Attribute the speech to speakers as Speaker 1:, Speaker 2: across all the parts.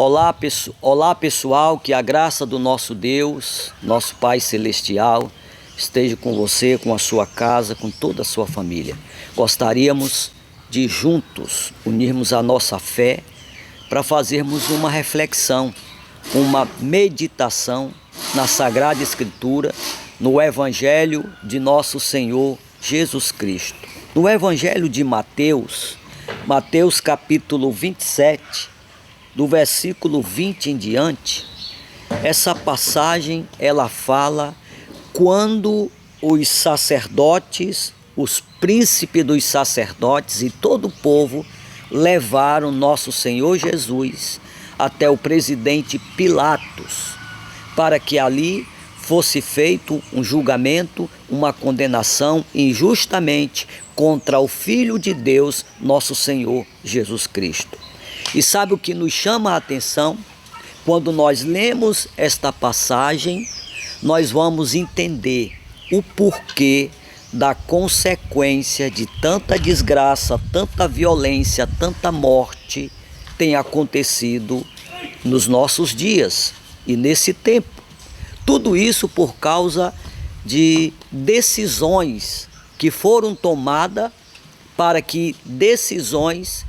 Speaker 1: Olá pessoal, que a graça do nosso Deus, nosso Pai Celestial, esteja com você, com a sua casa, com toda a sua família. Gostaríamos de juntos unirmos a nossa fé para fazermos uma reflexão, uma meditação na Sagrada Escritura, no Evangelho de nosso Senhor Jesus Cristo. No Evangelho de Mateus capítulo 27, do versículo 20 em diante, essa passagem ela fala quando os sacerdotes, os príncipes dos sacerdotes e todo o povo levaram nosso Senhor Jesus até o presidente Pilatos, para que ali fosse feito um julgamento, uma condenação injustamente contra o Filho de Deus, nosso Senhor Jesus Cristo. E sabe o que nos chama a atenção? Quando nós lemos esta passagem, nós vamos entender o porquê da consequência de tanta desgraça, tanta violência, tanta morte tem acontecido nos nossos dias e nesse tempo. Tudo isso por causa de decisões que foram tomadas para que decisões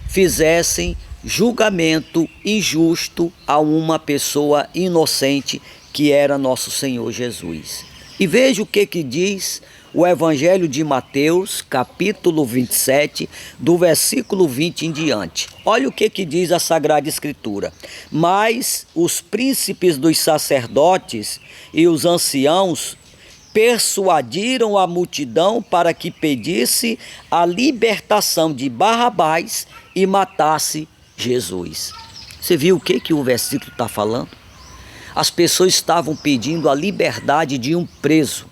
Speaker 1: fizessem julgamento injusto a uma pessoa inocente que era nosso Senhor Jesus. E veja o que diz o Evangelho de Mateus, capítulo 27, do versículo 20 em diante. Olha o que diz a Sagrada Escritura. Mas os príncipes dos sacerdotes e os anciãos persuadiram a multidão para que pedisse a libertação de Barrabás e matasse Jesus. Você viu o que o versículo está falando? As pessoas estavam pedindo a liberdade de um preso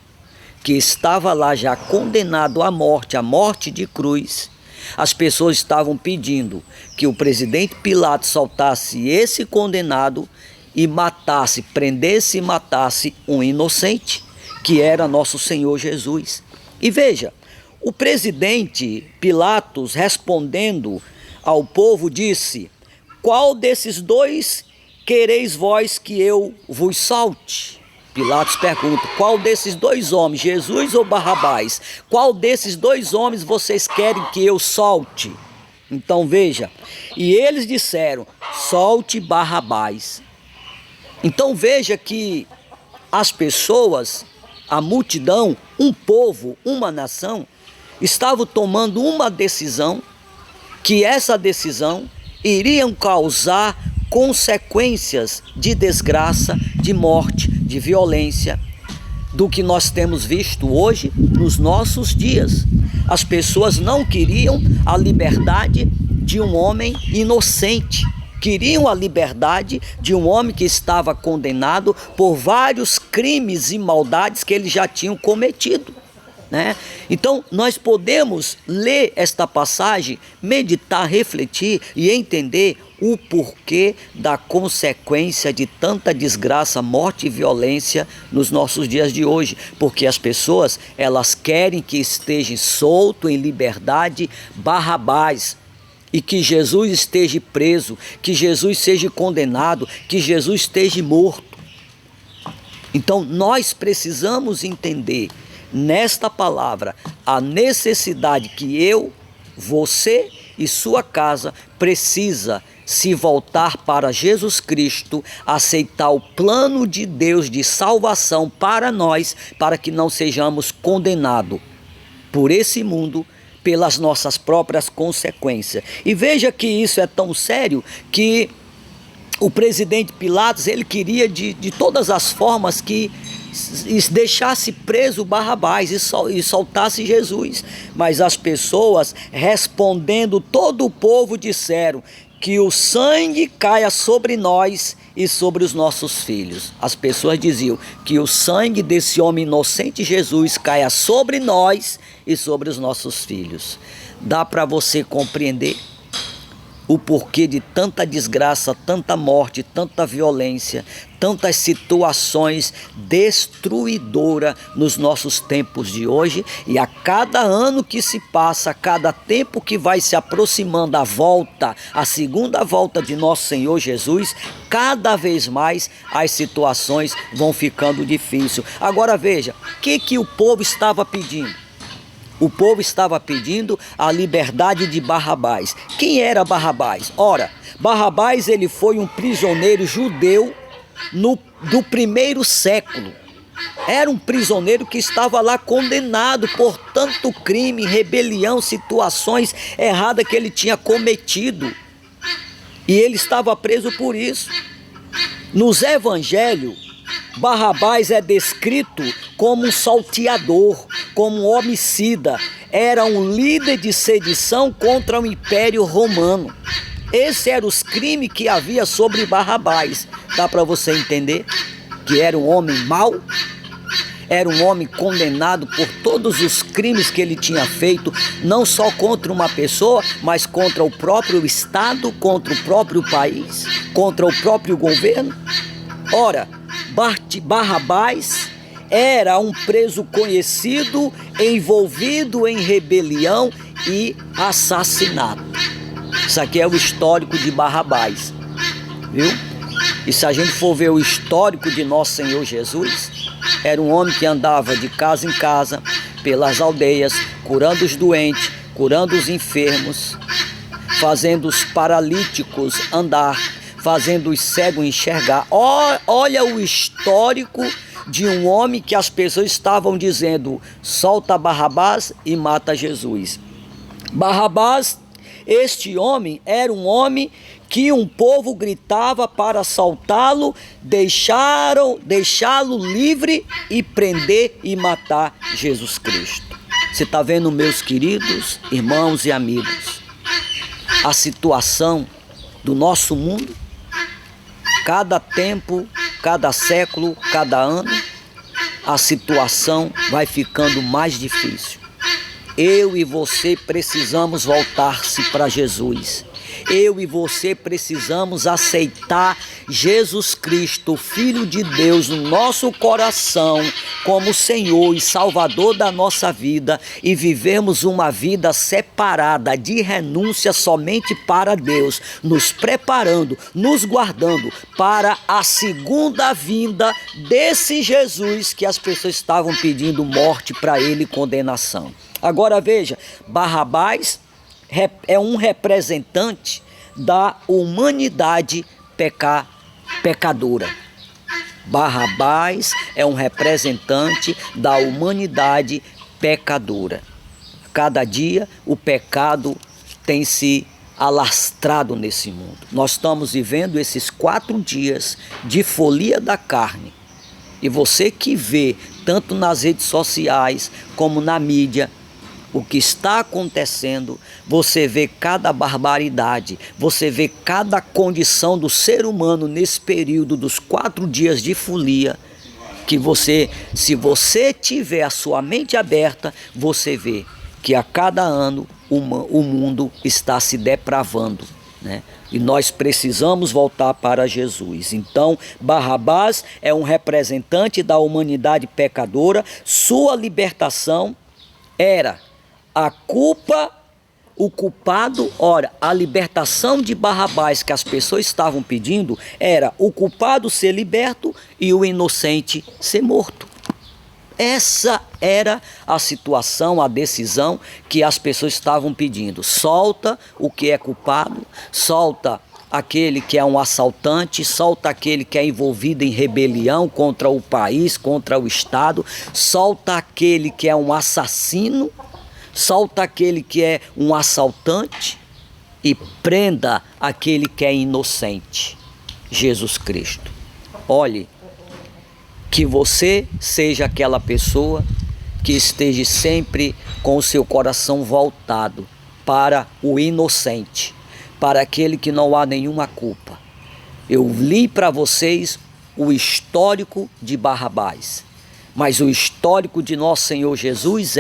Speaker 1: que estava lá já condenado à morte de cruz. As pessoas estavam pedindo que o presidente Pilatos soltasse esse condenado e matasse, prendesse e matasse um inocente, que era nosso Senhor Jesus. E veja, o presidente Pilatos, respondendo ao povo, disse: qual desses dois quereis vós que eu vos solte? Pilatos pergunta: qual desses dois homens, Jesus ou Barrabás? Qual desses dois homens vocês querem que eu solte? Então veja, e eles disseram: solte Barrabás. Então veja que as pessoas, a multidão, um povo, uma nação, estavam tomando uma decisão, que essa decisão iria causar consequências de desgraça, de morte, de violência, do que nós temos visto hoje nos nossos dias. As pessoas não queriam a liberdade de um homem inocente, queriam a liberdade de um homem que estava condenado por vários crimes e maldades que eles já tinham cometido, né? Então nós podemos ler esta passagem, meditar, refletir e entender o porquê da consequência de tanta desgraça, morte e violência nos nossos dias de hoje. Porque as pessoas, elas querem que esteja solto, em liberdade, Barrabás, e que Jesus esteja preso, que Jesus seja condenado, que Jesus esteja morto. Então nós precisamos entender nesta palavra a necessidade que eu, você e sua casa precisa se voltar para Jesus Cristo, aceitar o plano de Deus de salvação para nós, para que não sejamos condenados por esse mundo, pelas nossas próprias consequências. E veja que isso é tão sério que o presidente Pilatos, ele queria de todas as formas que deixasse preso Barrabás e soltasse Jesus. Mas as pessoas, respondendo todo o povo, disseram: que o sangue caia sobre nós e sobre os nossos filhos. As pessoas diziam: que o sangue desse homem inocente Jesus caia sobre nós e sobre os nossos filhos. Dá para você compreender o porquê de tanta desgraça, tanta morte, tanta violência, tantas situações destruidoras nos nossos tempos de hoje. E a cada ano que se passa, a cada tempo que vai se aproximando a volta, a segunda volta de nosso Senhor Jesus, cada vez mais as situações vão ficando difíceis. Agora veja, o que o povo estava pedindo? O povo estava pedindo a liberdade de Barrabás. Quem era Barrabás? Ora, Barrabás ele foi um prisioneiro judeu do primeiro século. Era um prisioneiro que estava lá condenado por tanto crime, rebelião, situações erradas que ele tinha cometido. E ele estava preso por isso. Nos evangelhos, Barrabás é descrito como um salteador, como um homicida. Era um líder de sedição contra o Império Romano. Esses eram os crimes que havia sobre Barrabás. Dá para você entender que era um homem mau? Era um homem condenado por todos os crimes que ele tinha feito, não só contra uma pessoa, mas contra o próprio Estado, contra o próprio país, contra o próprio governo. Ora, Barrabás era um preso conhecido, envolvido em rebelião e assassinato. Isso aqui é o histórico de Barrabás, viu? E se a gente for ver o histórico de nosso Senhor Jesus, era um homem que andava de casa em casa, pelas aldeias, curando os doentes, curando os enfermos, fazendo os paralíticos andar, fazendo os cegos enxergar. Olha o histórico de um homem que as pessoas estavam dizendo: solta Barrabás e mata Jesus. Barrabás, este homem, era um homem que um povo gritava para soltá-lo, deixá-lo livre e prender e matar Jesus Cristo. Você está vendo, meus queridos irmãos e amigos, a situação do nosso mundo? Cada tempo, cada século, cada ano, a situação vai ficando mais difícil. Eu e você precisamos voltar-se para Jesus. Eu e você precisamos aceitar Jesus Cristo, Filho de Deus, no nosso coração, como Senhor e Salvador da nossa vida, e vivemos uma vida separada de renúncia somente para Deus, nos preparando, nos guardando para a segunda vinda desse Jesus que as pessoas estavam pedindo morte para ele e condenação. Agora veja, Barrabás é um representante da humanidade pecadora. Barrabás é um representante da humanidade pecadora. Cada dia o pecado tem se alastrado nesse mundo. Nós estamos vivendo esses 4 dias de folia da carne. E você que vê, tanto nas redes sociais como na mídia, o que está acontecendo, você vê cada barbaridade, você vê cada condição do ser humano nesse período dos 4 dias de folia, que você, se você tiver a sua mente aberta, você vê que a cada ano o mundo está se depravando, né? E nós precisamos voltar para Jesus. Então, Barrabás é um representante da humanidade pecadora. Sua libertação era a culpa, o culpado. Ora, a libertação de Barrabás que as pessoas estavam pedindo era o culpado ser liberto e o inocente ser morto. Essa era a situação, a decisão que as pessoas estavam pedindo. Solta o que é culpado, solta aquele que é um assaltante, solta aquele que é envolvido em rebelião contra o país, contra o Estado, solta aquele que é um assassino, solta aquele que é um assaltante e prenda aquele que é inocente, Jesus Cristo. Olhe, que você seja aquela pessoa que esteja sempre com o seu coração voltado para o inocente, para aquele que não há nenhuma culpa. Eu li para vocês o histórico de Barrabás, mas o histórico de nosso Senhor Jesus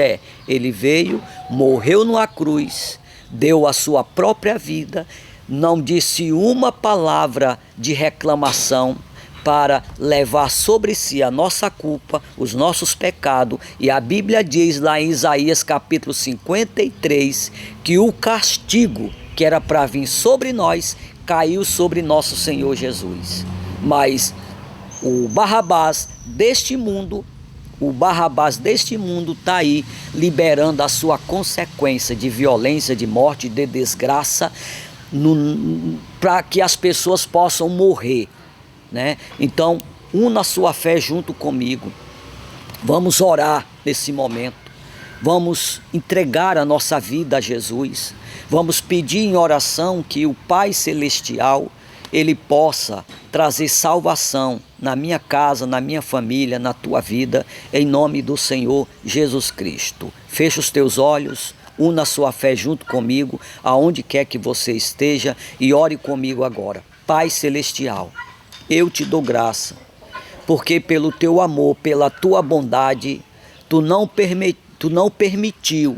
Speaker 1: ele veio, morreu numa cruz, deu a sua própria vida, não disse uma palavra de reclamação para levar sobre si a nossa culpa, os nossos pecados. E a Bíblia diz lá em Isaías capítulo 53 que o castigo que era para vir sobre nós caiu sobre nosso Senhor Jesus. Mas o Barrabás deste mundo está aí liberando a sua consequência de violência, de morte, de desgraça, para que as pessoas possam morrer, né? Então, una a sua fé junto comigo. Vamos orar nesse momento. Vamos entregar a nossa vida a Jesus. Vamos pedir em oração que o Pai Celestial, Ele possa trazer salvação na minha casa, na minha família, na tua vida, em nome do Senhor Jesus Cristo. Fecha os teus olhos, una a sua fé junto comigo, aonde quer que você esteja, e ore comigo agora. Pai Celestial, eu te dou graça, porque pelo teu amor, pela tua bondade, tu não permitiu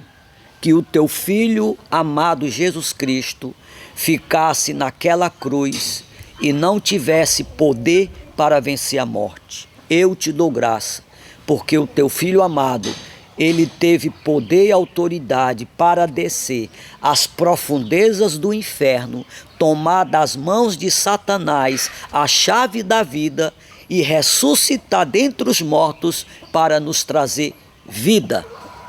Speaker 1: que o teu Filho amado Jesus Cristo ficasse naquela cruz e não tivesse poder para vencer a morte. Eu te dou graça, porque o teu Filho amado, ele teve poder e autoridade para descer às profundezas do inferno, tomar das mãos de Satanás a chave da vida e ressuscitar dentre os mortos para nos trazer vida.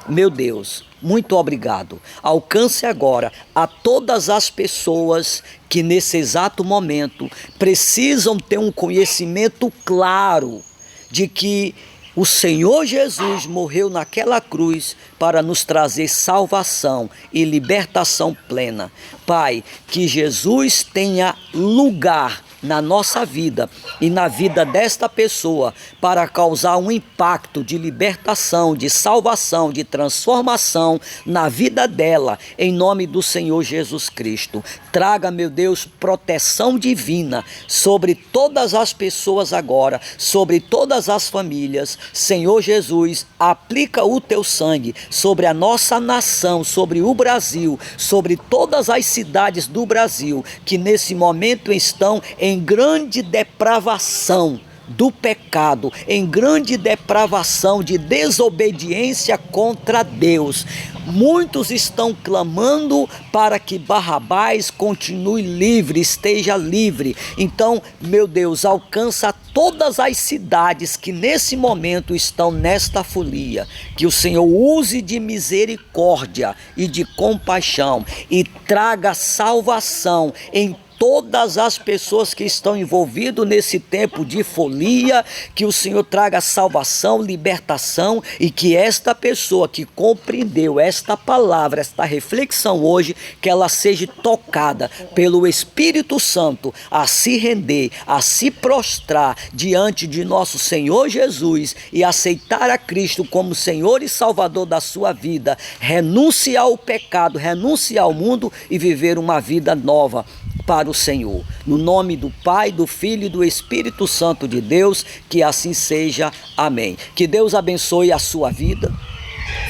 Speaker 1: Meu Deus, muito obrigado. Alcance agora a todas as pessoas que nesse exato momento precisam ter um conhecimento claro de que o Senhor Jesus morreu naquela cruz para nos trazer salvação e libertação plena. Pai, que Jesus tenha lugar na nossa vida e na vida desta pessoa para causar um impacto de libertação, de salvação, de transformação na vida dela, em nome do Senhor Jesus Cristo. Traga, meu Deus, proteção divina sobre todas as pessoas agora, sobre todas as famílias. Senhor Jesus, aplica o teu sangue sobre a nossa nação, sobre o Brasil, sobre todas as cidades do Brasil, que nesse momento estão em grande depravação do pecado, em grande depravação de desobediência contra Deus. Muitos estão clamando para que Barrabás continue livre, esteja livre. Então, meu Deus, alcança todas as cidades que nesse momento estão nesta folia. Que o Senhor use de misericórdia e de compaixão e traga salvação em todas as pessoas que estão envolvidas nesse tempo de folia, que o Senhor traga salvação, libertação, e que esta pessoa que compreendeu esta palavra, esta reflexão hoje, que ela seja tocada pelo Espírito Santo a se render, a se prostrar diante de nosso Senhor Jesus e aceitar a Cristo como Senhor e Salvador da sua vida, renunciar ao pecado, renunciar ao mundo e viver uma vida nova para o Senhor. No nome do Pai, do Filho e do Espírito Santo de Deus, que assim seja. Amém. Que Deus abençoe a sua vida.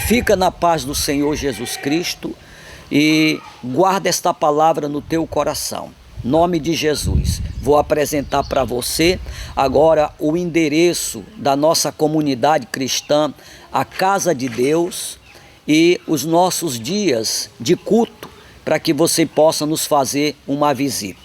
Speaker 1: Fica na paz do Senhor Jesus Cristo e guarda esta palavra no teu coração. Nome de Jesus. Vou apresentar para você agora o endereço da nossa comunidade cristã, a Casa de Deus, e os nossos dias de culto, para que você possa nos fazer uma visita.